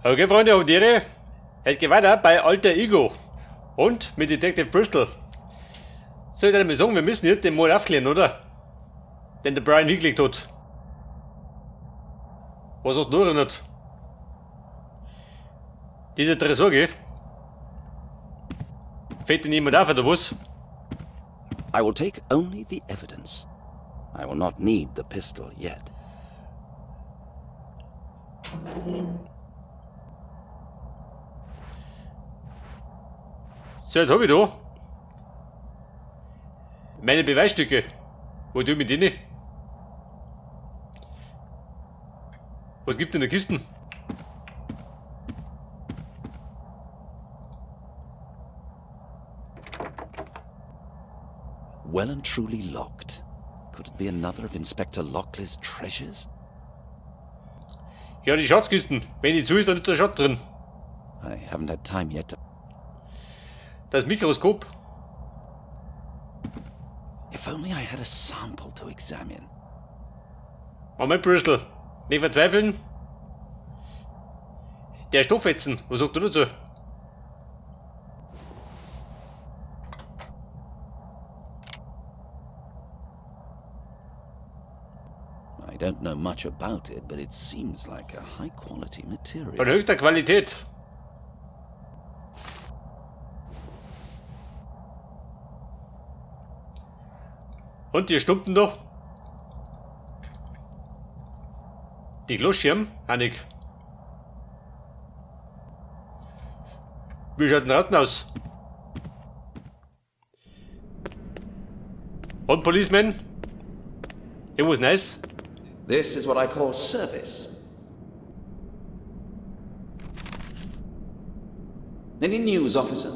Okay, Freunde und Tiere, es geht weiter bei Alter Ego und mit Detective Bristol. Soll ich dir mal sagen, wir müssen jetzt den Mal aufklären, oder? Den der Brian hingelegt hat. Was hast du noch nicht? Diese Tresor, gell? Fällt dir niemand auf, oder was? I will take only the evidence. I will not need the pistol yet. So, jetzt hab ich da meine Beweisstücke. Wo tue ich mit denen? Was gibt in der Kisten? Well and truly locked. Could it be another of Inspector Lockley's treasures? Ja, die Schatzkisten. Wenn die zu ist, dann ist der Schatz drin. I haven't had time yet to... Das Mikroskop. If only I had a sample to examine. Moment, Bristol. Nicht verzweifeln. Der Stoffwetzen. Was sagt du dazu? I don't know much about it, but it seems like a high-quality Von material. höchster Qualität. Und die Stumpen da? Die Gloschirm? Hannig. Wie schaut denn draußen aus? Und Policeman? It was nice. This is what I call service. Any news, officer?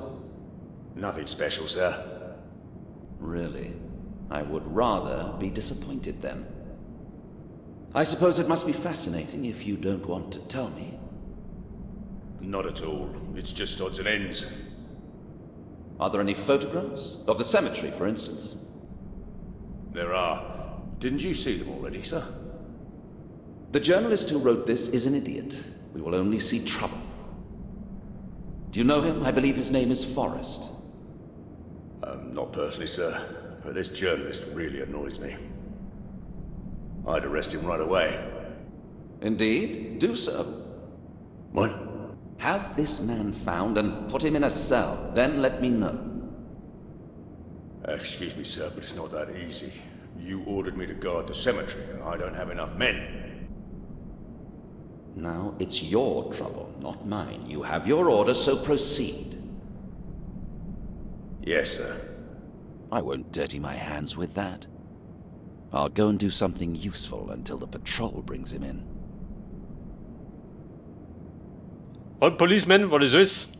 Nothing special, sir. Really? I would rather be disappointed then. I suppose it must be fascinating if you don't want to tell me. Not at all. It's just odds and ends. Are there any photographs? Of the cemetery, for instance? There are. Didn't you see them already, sir? The journalist who wrote this is an idiot. We will only see trouble. Do you know him? I believe his name is Forrest. Not personally, sir. But this journalist really annoys me. I'd arrest him right away. Indeed? Do so. What? Have this man found and put him in a cell. Then let me know. Excuse me, sir, but it's not that easy. You ordered me to guard the cemetery, and I don't have enough men. Now it's your trouble, not mine. You have your order, so proceed. Yes, sir. I won't dirty my hands with that. I'll go and do something useful until the patrol brings him in. Und Policeman, was ist das?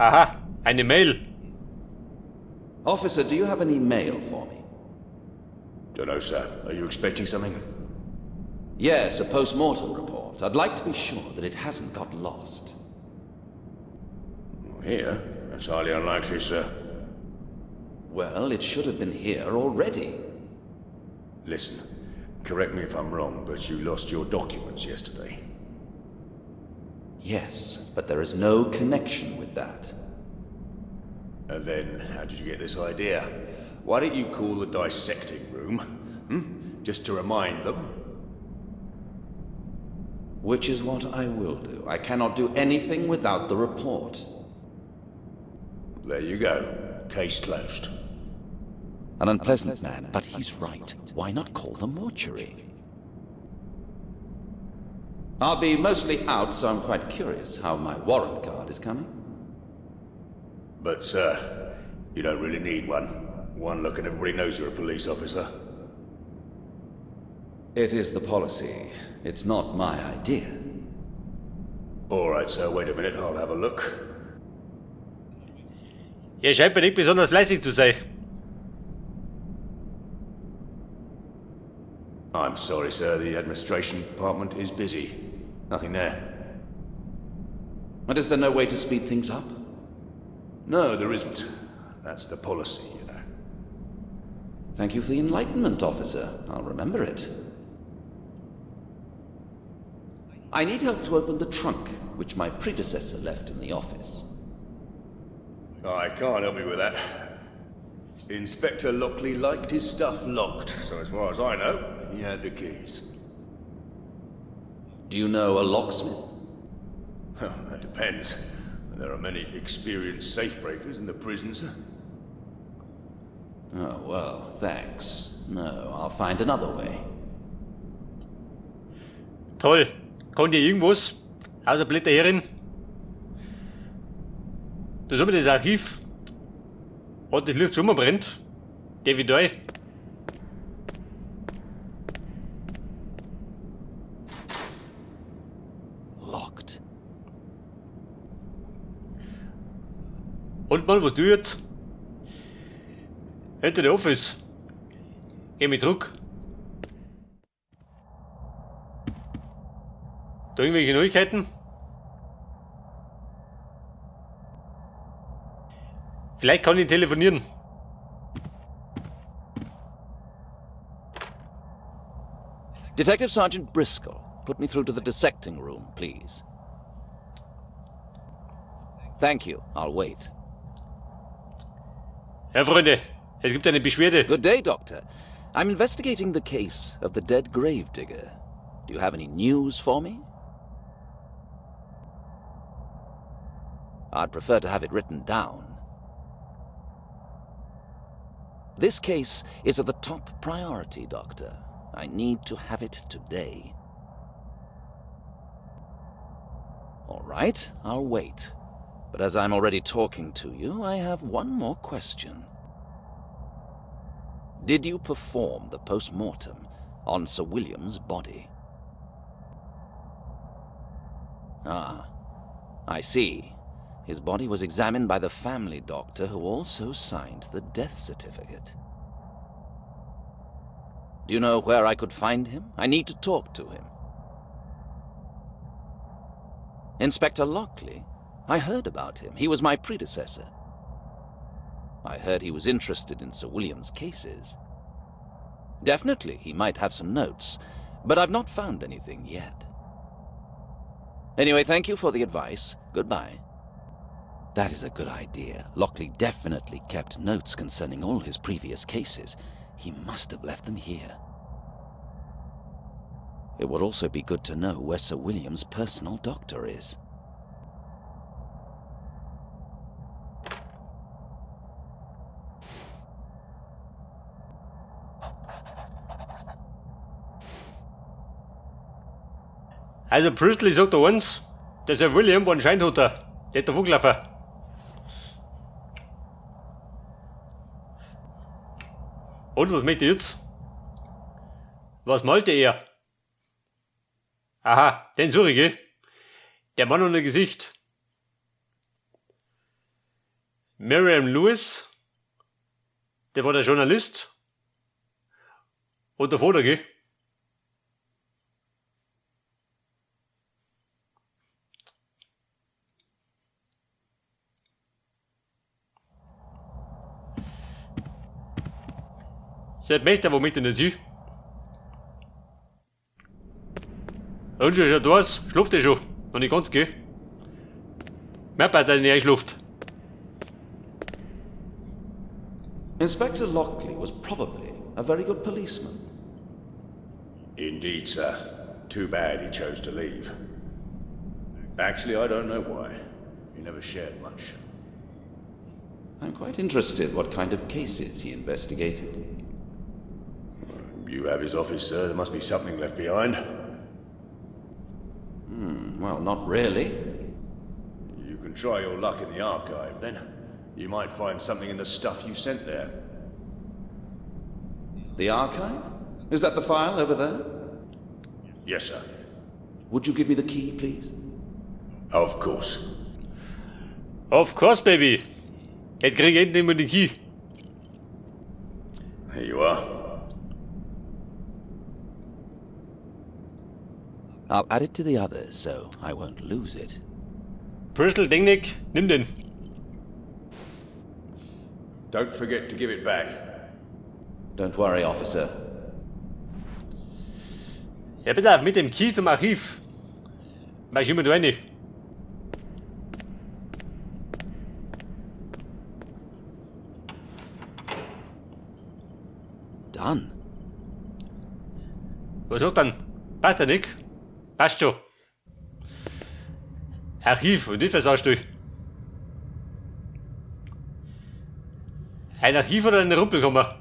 Aha, eine Mail. Officer, do you have any mail for me? Dunno, sir. Are you expecting something? Yes, a post-mortem report. I'd like to be sure that it hasn't got lost. Here? That's highly unlikely, sir. Well, it should have been here already. Listen, correct me if I'm wrong, but you lost your documents yesterday. Yes, but there is no connection with that. And then, how did you get this idea? Why don't you call the dissecting room? Just to remind them? Which is what I will do. I cannot do anything without the report. There you go. Case closed. An unpleasant man, but he's right. Why not call the mortuary? I'll be mostly out, so I'm quite curious how my warrant card is coming. But, sir, you don't really need one. One look and everybody knows you're a police officer. It is the policy. It's not my idea. Alright, sir, wait a minute, I'll have a look. Ihr scheint mir nicht besonders fleißig zu sein. I'm sorry, sir, the administration department is busy. Nothing there. But is there no way to speed things up? No, there isn't. That's the policy, you know. Thank you for the enlightenment, officer. I'll remember it. I need help to open the trunk, which my predecessor left in the office. I can't help you with that. Inspector Lockley liked his stuff locked, so as far as I know, he had the keys. Do you know a locksmith? Well, that depends. There are many experienced safe-breakers in the prison, sir. Oh, well, thanks. No, I'll find another way. Toll. Kommt hier irgendwas? Außer Blätter hierin? Da ist aber das Archiv. Und das Licht schon mal brennt. Der wie da. Locked. Und mal, was du jetzt? Hinter der Office. Geh mit Druck. Da irgendwelche Neuigkeiten? Vielleicht kann ich telefonieren. Detective Sergeant Briscoe, put me through to the dissecting room, please. Thank you, I'll wait. Ja, Freunde, es gibt eine Beschwerde. Good day, Doctor. I'm investigating the case of the dead gravedigger. Do you have any news for me? I'd prefer to have it written down. This case is of the top priority, Doctor. I need to have it today. All right, I'll wait. But as I'm already talking to you, I have one more question. Did you perform the post-mortem on Sir William's body? Ah, I see. His body was examined by the family doctor who also signed the death certificate. Do you know where I could find him? I need to talk to him. Inspector Lockley? I heard about him. He was my predecessor. I heard he was interested in Sir William's cases. Definitely, he might have some notes, but I've not found anything yet. Anyway, thank you for the advice. Goodbye. That is a good idea. Lockley definitely kept notes concerning all his previous cases. He must have left them here. It would also be good to know where Sir William's personal doctor is. Also Priestley sagt er eins, der Sir William war ein Scheintoter. Der hat der Vogelaffe. Und was möchte ich jetzt? Was malte er? Aha, den suche ich. Der Mann ohne Gesicht. Miriam Lewis. Der war der Journalist. Und der Vater, gell? Das möchte er womit nicht sie. Und schon da ist, schläft er schon. Noch nicht ganz, gell? Merkt man, dass er nicht einschläft. Inspector Lockley was probably a very good policeman. Indeed, sir. Too bad he chose to leave. Actually, I don't know why. He never shared much. I'm quite interested what kind of cases he investigated. You have his office, sir. There must be something left behind. Well, not really. You can try your luck in the archive, then. You might find something in the stuff you sent there. The archive? Is that the file over there? Yes, sir. Would you give me the key, please? Of course. Of course, baby. Jetzt krieg ich endlich mal den Key. Here you are. I'll add it to the others, so I won't lose it. Bristol, denk nicht, nimm den. Don't forget to give it back. Don't worry, officer. Ja, pass auf, mit dem Key zum Archiv. Mach ich immer da rein. Done. Was sagt dann? Passt ja nicht? Passt schon. Archiv, und nicht was sagst du? Ein Archiv oder eine Rumpelkammer?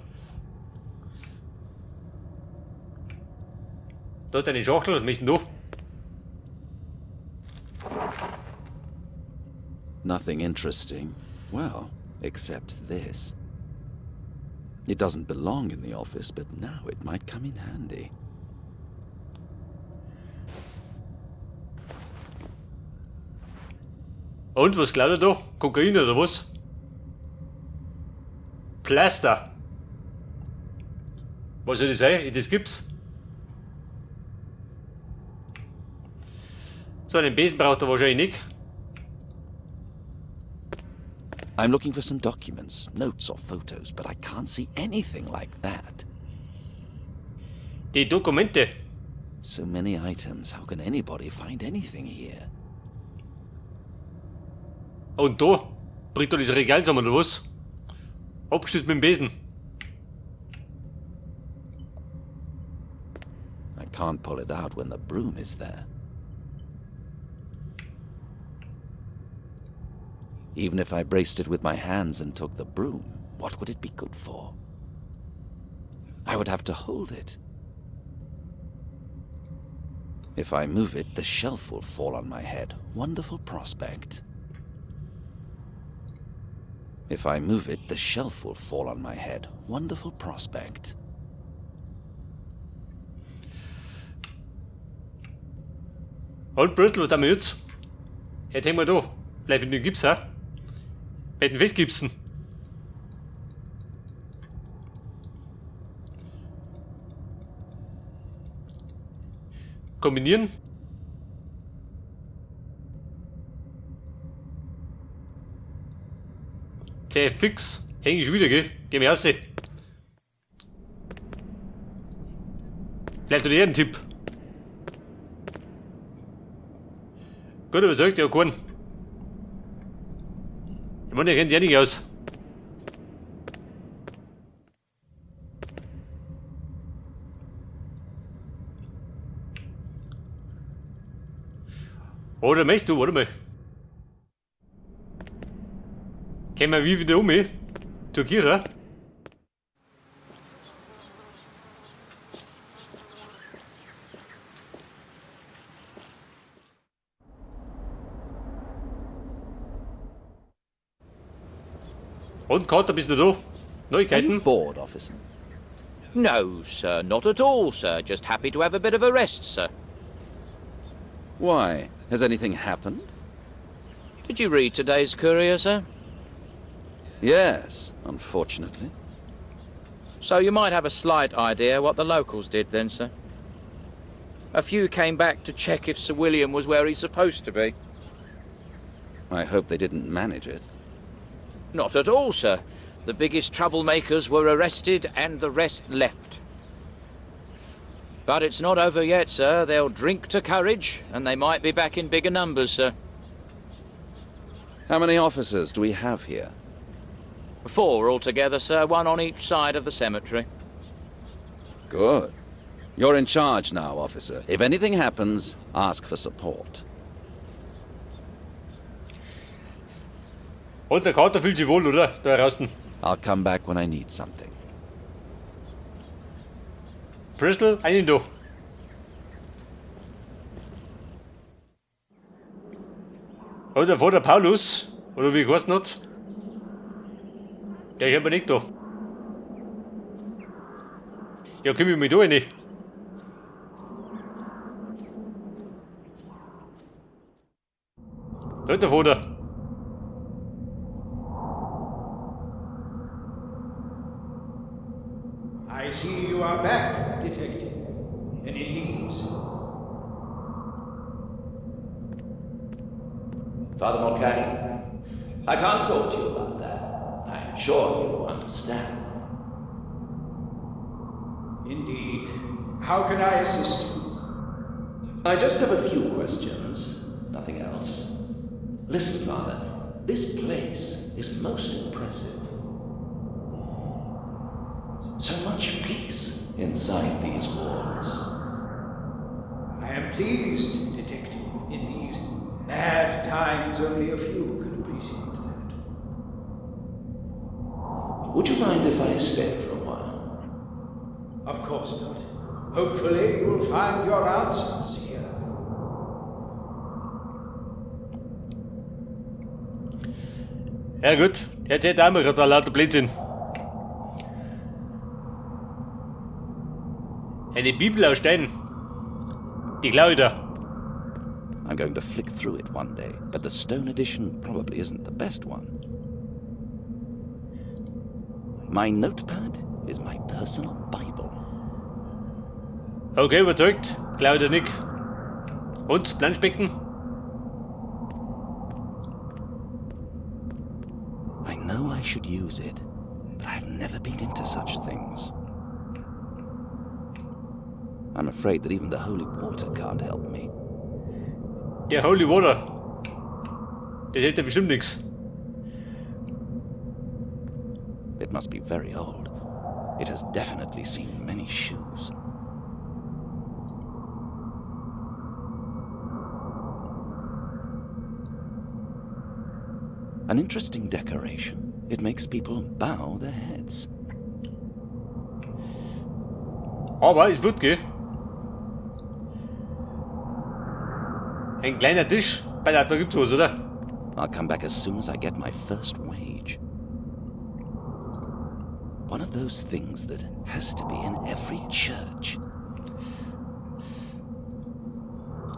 Da ist eine Schachtel, was möchtest du noch? Nothing interesting. Well, except this. It doesn't belong in the office, but now it might come in handy. Und, was glaubt ihr da? Kokain oder was? Pflaster. Was soll das sein? Das gibt's. So einen Besen braucht er wahrscheinlich nicht. I'm looking for some documents, notes or photos, but I can't see anything like that. Die Dokumente. So many items, how can anybody find anything here? Und da? Bringt er das Regal zusammen oder was? Abgestützt mit dem Besen. I can't pull it out when the broom is there. Even if I braced it with my hands and took the broom, what would it be good for? I would have to hold it. If I move it, the shelf will fall on my head. Wonderful prospect. If I move it, the shelf will fall on my head. Wonderful prospect. Und Brüttel, was haben wir jetzt? Jetzt hängen wir da. Bleib in den Gips, ha? Bei den Festgipsen. Kombinieren. Okay, fix. Häng ich wieder, gell? Geh mir raus. Vielleicht du dir einen Tipp. Gut überzeugt, ja, keinen. Ich meine, ihr kennt ja nicht aus. Oder möchtest du, warte mal. Gehen wir wie wieder um, zur Kira. Und Kater, bist du da? Are you Neuigkeiten? bored, officer? No, sir, not at all, sir. Just happy to have a bit of a rest, sir. Why? Has anything happened? Did you read today's courier, sir? Yes, unfortunately. So you might have a slight idea what the locals did then, sir. A few came back to check if Sir William was where he's supposed to be. I hope they didn't manage it. Not at all, sir. The biggest troublemakers were arrested and the rest left. But it's not over yet, sir. They'll drink to courage, and they might be back in bigger numbers, sir. How many officers do we have here? 4 altogether, sir. 1 on each side of the cemetery. Good. You're in charge now, officer. If anything happens, ask for support. Und der Kater fühlt sich wohl, oder? Da draußen. I'll come back when I need something. Bristol, einen da. Oder war der Paulus? Oder wie heißt nicht? Der ist aber nicht da. Ja, komm ich mit da rein. Da ist der Vater. I see you are back, Detective. Any leads? Father Mulcahy, I can't talk to you about that. I'm sure you understand. Indeed. How can I assist you? I just have a few questions. nothing else. Listen, Father, this place is most impressive. So much peace inside these walls. I am pleased, Detective. In these bad times, only a few can appreciate that. Would you mind if I stay for a while? Of course not. Hopefully, you will find your answers here. Ja gut, jetzt hätte auch mal gerade lauter Blödsinn. Eine Bibel aus Stein. Die klaue ich da. I'm going to flick through it one day, but the stone edition probably isn't the best one. My notepad is my personal Bible. Okay, überzeugt. Klaue ich da nicht. Und, Planschbecken? I know I should use it, but I've never been into such things. I'm afraid that even the holy water can't help me. Der Holy Water. Das hätte bestimmt nichts. It must be very old. It has definitely seen many shoes. An interesting decoration. It makes people bow their heads. Aber es wird gehen. Ein kleiner Tisch bei der gibt's was, oder? I'll come back as soon as I get my first wage. One of those things that has to be in every church.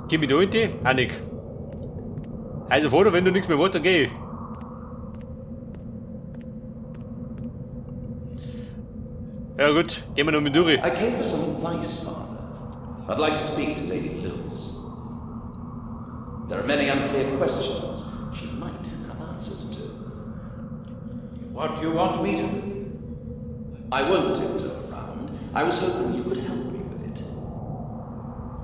Geh mit da hinten? Auch nicht. Also Vater, wenn du nichts mehr willst, dann geh ich. Ja gut, gehen wir noch mit durch. I came for some advice, Father. I'd like to speak to Lady Lewis. There are many unclear questions she might have answers to. What do you want me to do? I won't enter around. I was hoping you could help me with it.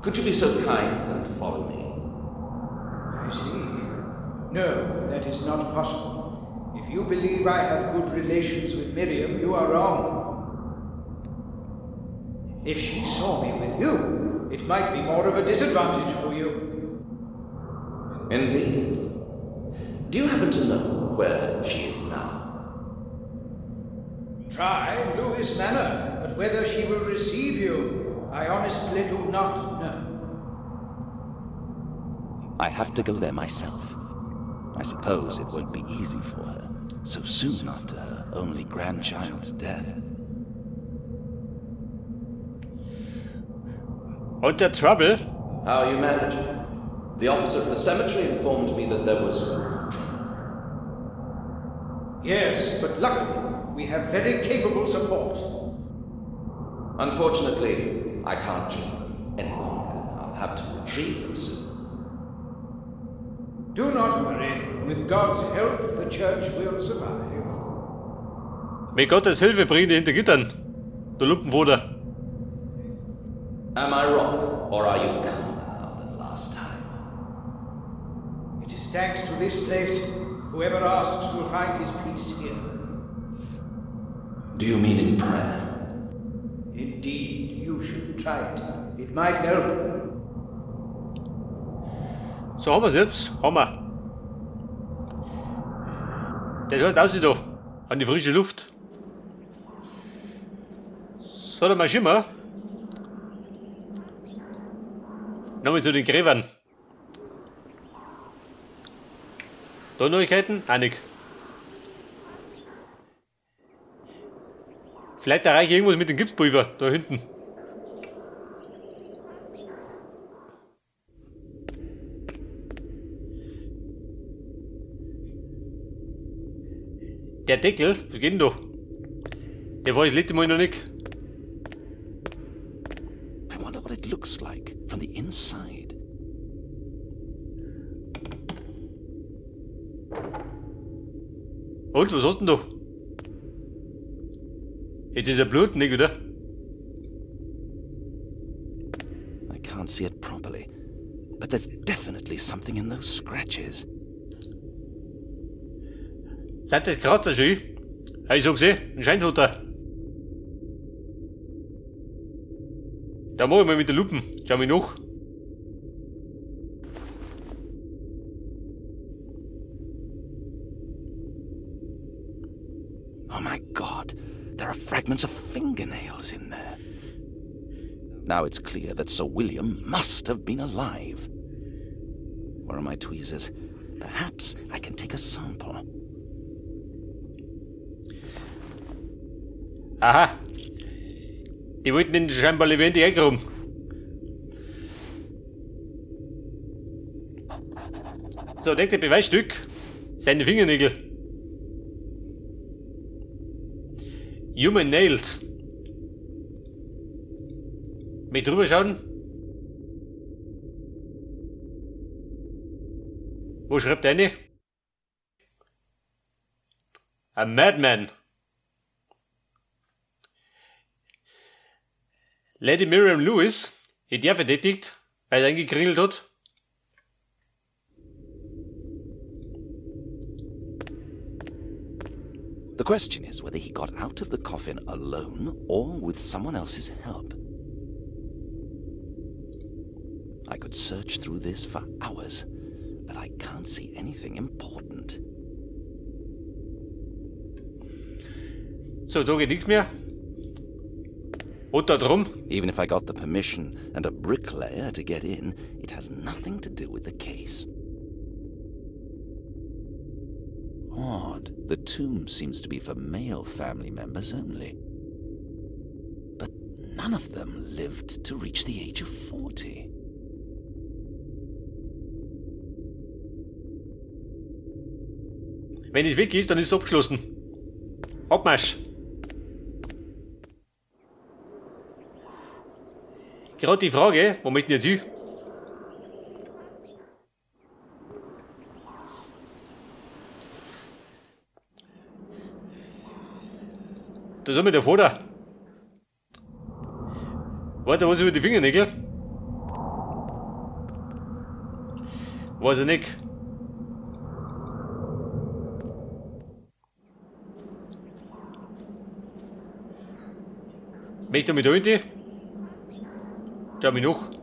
Could you be so kind and follow me? I see. No, that is not possible. If you believe I have good relations with Miriam, you are wrong. If she saw me with you, it might be more of a disadvantage for you. Indeed. Do you happen to know where she is now? Try Lewis Manor, but whether she will receive you, I honestly do not know. I have to go there myself. I suppose it won't be easy for her, so soon after her only grandchild's death. Und der Trouble? How are you managing? The officer at the cemetery informed me that there was... Yes, but luckily, we have very capable support. Unfortunately, I can't keep them any longer. I'll have to retrieve them soon. Do not worry. With God's help, the church will survive. Mit Gottes Hilfe bringen die hinter Gittern. Du Lumpenwoder. Am I wrong, or are you calmer now than last time? It is thanks to this place. Whoever asks will find his peace here. Do you mean in prayer? Indeed, you should try it. It might help. So haben wir's jetzt. Haben wir. Das heißt, aus da. An die frische Luft. So, dann mal Schimmer. Nochmal zu den Gräbern. Da Neuigkeiten? Auch nicht. Vielleicht erreiche ich irgendwas mit dem Gipspulver da hinten. Der Deckel, was geht denn da? Der war das letzte Mal noch nicht. I wonder what it looks like from the inside. Und, was hast du denn da? It is a Blut, nicht, oder? I can't see it properly, but but there's definitely something in those scratches. Sind das Kratzer schon? Hab ich so gesehen? Ein Scheinfutter. Da mach ich mal mit der Lupen. Schau mich nach. Oh my god, there are fragments of fingernails in there. Now it's clear that Sir William must have been alive. Where are my tweezers? Perhaps I can take a sample. Aha. Die wollten ihn scheinbar lebendig eingraben. So, nächstes Beweisstück. Seine Fingernägel. Human Nails. Mal drüber schauen. Wo schreibt der eine? A Madman. Lady Miriam Lewis, hat er verdächtigt, weil er eingekringelt hat. The question is whether he got out of the coffin alone or with someone else's help. I could search through this for hours, but I can't see anything important. So, da geht nichts mehr. Und da drum. Even if I got the permission and a bricklayer to get in, it has nothing to do with the case. Odd. The tomb seems to be for male family members only. But none of them lived to reach the age of 40. Wenn es weg ist, dann ist es abgeschlossen. Abmarsch. Gerade die Frage, wo möchten jetzt hin? Da sind wir der Vater. Warte, was über die Fingernägel? Weiß ich nicht. Möchtest du mit da hinten? Schau mich noch.